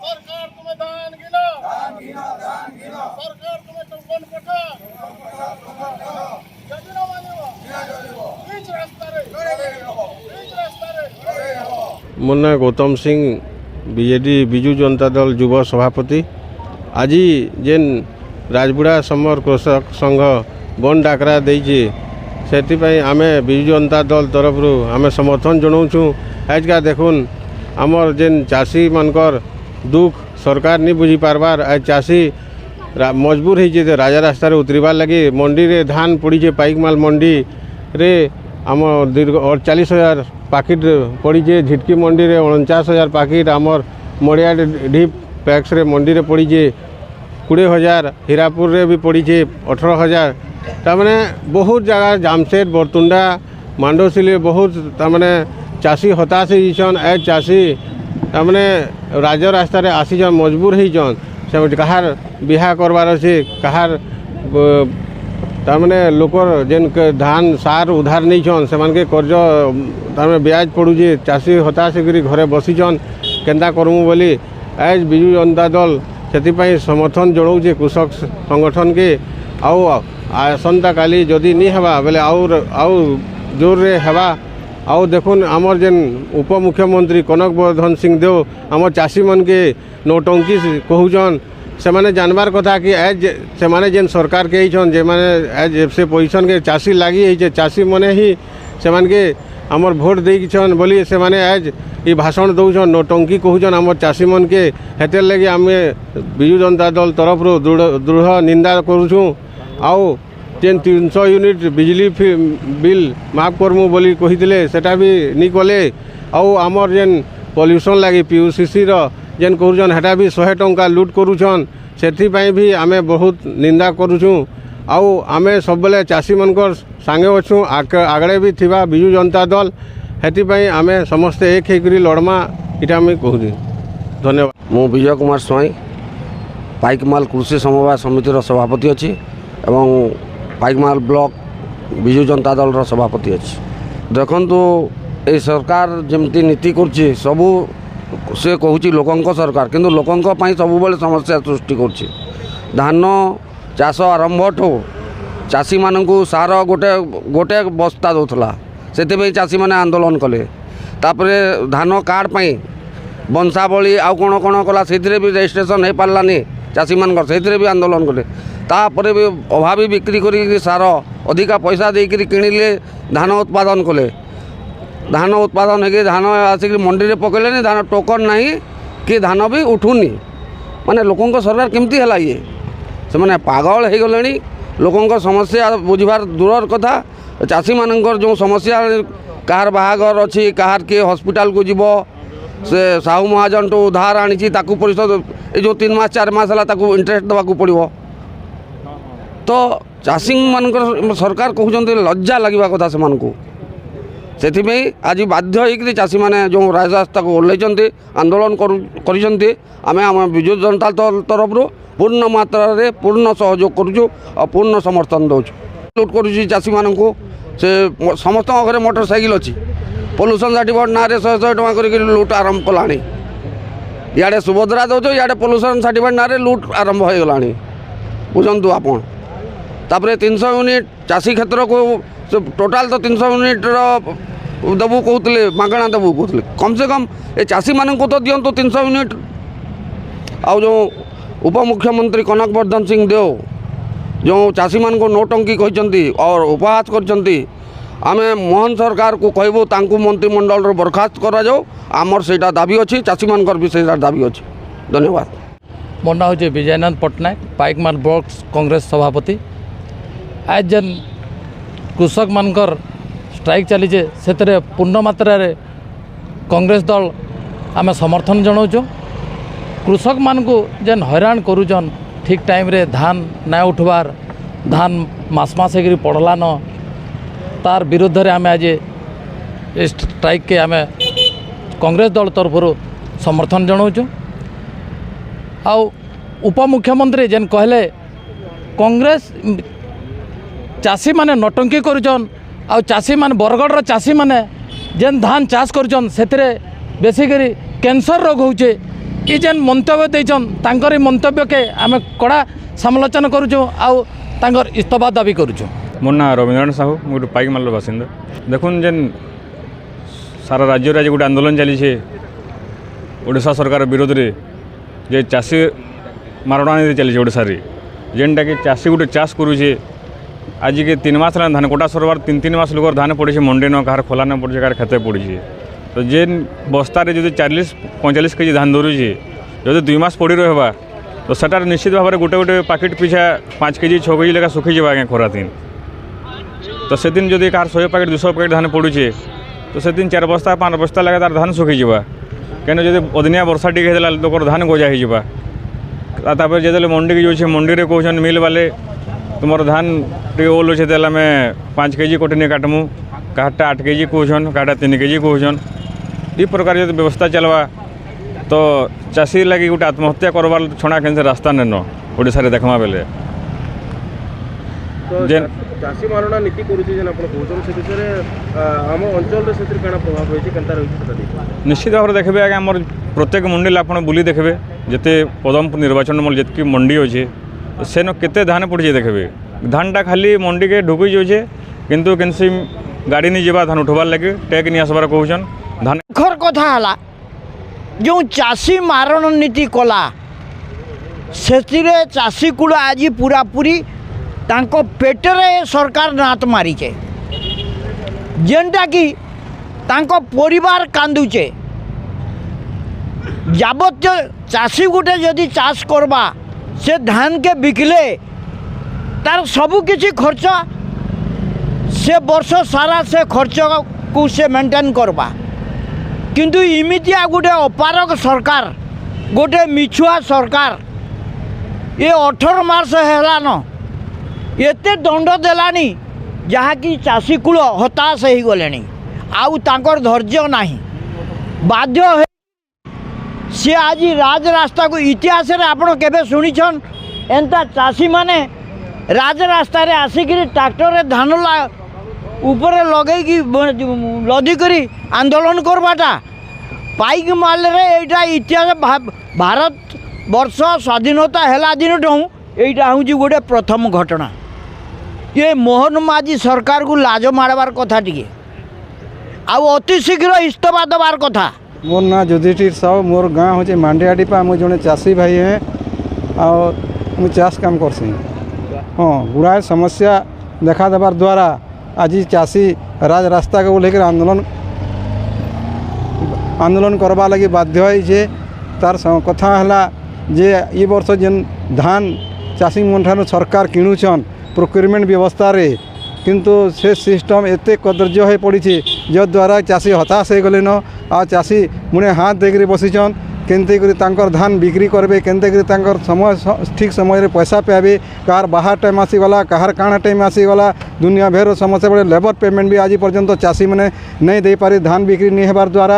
सरकार तुम्हें दान गिना सरकार तुम्हें टोकन पठा जदिना मानिबा बीच रास्ता रे मोर ना गौतम सिंह बीजेडी विजु जनता दल युव सभापति आज जेन राजबुड़ा समर कृषक संघ बंद डाकरा देइछे से आमे विजु जनता दल तरफ आमे समर्थन जनाऊँ। आजका देखुन आमर जेन चाषी मानकर दुख सरकार नहीं बुझी पारबार आज चाषी मजबूर हो राजा रास्तार उतरबार लगे मंडी रे धान पड़ीचे पाइक माल मंडी रे आम दीर्घ 48,000 पाकिट पड़ीचे झिटकी मंडी रे 49,000 पाकिट आमर मड़िया ढीप पैक्स रे मंडी रे पड़ीचे 20,000 हीरापुर रे भी पड़ीचे 18,000 तामाने बहुत जगह जामसेद बरतुंडा मांडोसिले बहुत तामाने चाषी हताश होइछन। ए चाषी तामाने राजा रास्ता रे आसीछन मजबूर होइछन से कहार बिहा करबार अच्छे कहार तामाने लोकर जेन धान सार उधार नहीं छन से कर्ज तामाने ब्याज पड़ुचे चाषी हताश होकर घरे बसीछन केंदा करमु बोली आज विजु जनता दल से समर्थन जनाऊे कृषक संगठन के आउ आसंता काली जदि नहीं हवा बेले आउ जोर रे हवा आउ देखुन आमर जेन उप मुख्यमंत्री कनक वर्धन सिंह देव आम चाषी मन के नौटंकी कहूचन से माने जानबार कथा कि आज से माने जेन सरकार के जे माने आज से पोजिशन के चाषी लगी चाषी मने ही से मान के आमर भोट देछन बोली से माने आज ये भाषण दौन नौटंकी कहूचन आम चाषी मन के हेतर लगी आम विजु जनता दल तरफ दृढ़ निंदा करुछूँ। आउ जेन 300 यूनिट बिजली बिल माफ करमु बोली कही सेटा भी नहीं कले आउ आमर जेन पॉल्यूशन लगी पीयूसीसी जेन कहूचन हेटा भी 100 टंका लुट करुछन से भी आमे बहुत निंदा करुछूँ। आउ आमे सब बेले चाषी मनकर सांगे अच्छू आगड़े भी थिबा विजु जनता दल हेतिपाई आमे समस्ते एक होकर लड़मा इटा मुझे कहूँ। धन्यवाद। मु विजय कुमार स्वाई पाइकमाल कृषि समवाय समितिर सभापति अच्छी एवं पाइकमाल ब्लॉक विजु जनता दल सभापति अच्छी। देखु ये सरकार जमती नीति कर सबू से कहूँ लोकों सरकार किंतु लोकों सब बेले समस्या सृष्टि कर धान चाष आरंभ ठो चाषी मानू सार गोटे गोटे बस्ता दौला से चाषी मैंने आंदोलन कले तापर धान कार्ड पाई बंशावली आउ कौन कौन कला से भी रजिस्ट्रेशन हो पारानी चाषी मान से भी आंदोलन कले तापर भी अभावी बिक्री कर सार अधिका पैसा देकर किणिले धान उत्पादन कले धान उत्पादन हो धान आसिक मंडी में पकड़े धान टोकन नहीं कि धान भी उठुनी माने लोकों सरकार केमती है ये से मैंने पागल हो गले लोकों समस्या बुझार दूर कथा चाषी मानकर जो समस्या कहार बाहागर अच्छी कहार किए हॉस्पिटल को जीव से साहू महाजन तो उधार आनी परिशोध ये जो 3 मास 4 मास है इंटरेस्ट देवाक पड़ो तो चाषी मानकर सरकार कहते लज्जा लगे कथा से आज बाध्य होकर चाषी मैंने जो राजरास्ता को ओह्लैंट आंदोलन करें आम विजु जनता दल तरफ पूर्ण मात्रा रे पूर्ण सहयोग करुचु और पूर्ण समर्थन दौचु लुट करुच्ची चाषी मान को से समस्त घरे मोटरसाइकिल अच्छी पोल्यूशन सर्टिफिकेट ना 100 टका कर लुट आरंभ कला इे सुभद्रा दौच इे पोल्यूशन सर्टिफिकेट ना लुट आरंभ हो गला बुझंतु आपन तापर 300 यूनिट चाषी क्षेत्र को टोटाल तो 300 यूनिट देवु कहते मागणा देवु कहते कम से कम ये चाषी मान को तो दिंतु 300 यूनिट आउ जो उप मुख्यमंत्री कनक वर्धन सिंह देव जो चाषी मान को नौटंकी कहते और उपहास करते आम मोहन सरकार को कहबू तांकु मंत्रिमंडल बरखास्त करा जाओ आमर सेटा दाबी अच्छी चाषी मान भी से दाबी अच्छी। धन्यवाद। मोर ना हूँ विजयनंद पट्टनायक पाइकमाल ब्लॉक कांग्रेस सभापति। आज जेन कृषक मानकर स्ट्राइक चली से पूर्ण मात्रा रे कांग्रेस दल आम समर्थन जनाऊँ। कृषक मान को जेन हैरान करुचन ठीक टाइम रे धान ना उठवार धान मास होकर पड़ला न तार विरुद्ध रे आम आज स्ट्राइक के आम कांग्रेस दल तरफ समर्थन जनाऊँ। आउ उप मुख्यमंत्री जेन कहले कांग्रेस चाषी माने नटंकी करुचन आउ चाषी माने बरगढ़ चाषी माने जेन धान चाष करुचन से बेसिकरी कैंसर रोग होचे ये जेन मंतव्य देचन तांकर मंतव्य के आम कड़ा समालोचना करुचु आउ तांकर इस्तीफा दाबी करुचु। मोर ना रविंद्रनाथ साहू गोटे पाइकमाल बासिंदा देखुन जेन सारा राज्य आज गोटे आंदोलन चली ओडिशा सरकार विरोध में जे चाषी मारणा नीति चली ओडिशा रे जेनटा कि चाषी गोटे चाष करुचे आज के 3 मास धान कोटा सरबार 3 मास लोक धान पड़े मंडी न कहार खोला न पड़े कहार खेते पड़े तो जेन बस्तार जो 40-45 केजी धान धरुचे जो 2 मास पड़ी रहा तो सेटार निश्चित भाव में गोटे गोटे पैकेट पिछा 5 केजी 6 केजी लेखा सुखी जाए आज्ञा खरा दिन तो से दिन जदि कहार 100 पैकेट 200 पैकेट धान पड़ुचे तो से दिन 4 बस्ता 5 बस्ता लगे तार धान सुखी जा कहीं जब अदिनिया वर्षा टी लोक धान गजा हो जो मंडी की जो मंडी में कौन मिल वाले तुम धान टे ओल अच्छे आम 5 केजी कोटे काटमु काटा 8 केजी कौन काटा 3 केजी कौन ये प्रकार जो व्यवस्था चलवा तो चाषी लगी गोटे आत्महत्या करवार छणा के रास्ता नेन ओडिशा रे देखमा बेले जेन चाषी मारणा नीति करूची जेन आपण कहउछन से विषय रे हम अंचल रे सेतिर काना प्रभाव होई छै केनता रहै छै निश्चित भाव देखबे आगे हमर प्रत्येक मंडी आपण बुली देखबे जते पदम निर्वाचन मल जतकी मंडी होचे सेन केते धान पड़ी देखबे धानटा खाली मंडी के ढुकी जाउछे किंतु केनसी गाड़ी नहीं जीवा धान उठवार लगे टैग नहीं आसबार कहउछन धान खर कथा हला जो चाषी मारण नीति कला से चाषी कूल आज पूरा पूरी तांको पेटरे सरकार नात मारीचे जेनटा कि तांको परिवार कांदुचे जाबत चाषी गुटे जदि चाष करबा से धान के बिकले तार सबु किछि खर्च से वर्ष सारा से खर्च को से मेंटेन करबा किंतु इमितिया गोटे अपारक सरकार गोटे मिछुआ सरकार ये 18 मास है एते दंड देलानी जहाँकि चाषी कूल हताश हो गले आउ तांकर धैर्य नहीं बाध्य है सी आज राजरास्ता को इतिहास रे आपण केबे सुनिछन एंता चाषी माने राजरास्ता रे आसिकरी ट्रैक्टर रे धान ऊपर लगेगी लदी करी आंदोलन करवाटा पाइक माल रे एटा इतिहास भारत वर्ष स्वाधीनता हैला दिन एटा हूँ गोटे प्रथम घटना ये मोहन माझी सरकार को लाज मारबार कथा टिके आउ अति शीघ्र इस्तीफा देवार कथा। मोर ना युधिष्ठिर साहू मोर गाँव हूँ मांडियाडीपा मुझे जड़े चाषी भाई हैं और मुझे चाष काम करसी हाँ गुड़ाए समस्या देखा देवार द्वारा आज चाषी राजरास्ता को लेकर आंदोलन करवा लगी बाध्य होइछे तार कथा है जे ये वर्ष जेन धान चाषी मन सरकार किणुछन प्रोक्योरमेंट व्यवस्था रे किंतु से सिस्टम एते कदर्य हो पड़ी जद्वारा चाषी हताश हो गले न आ चाषी मुने हाथ देकर बसीचन केनते करी तांकर धान बिक्री करबे केनते करी तांकर समय ठीक समय रे पैसा पाबे कार बाहर टाइम आसीगला कहार काଣା टाइम आसीगला दुनिया भेर समस्या बड़े लेबर पेमेंट भी आज पर्यंत चाषी मैंने नहीं दे पारी धान बिक्री नहीं होबार द्वारा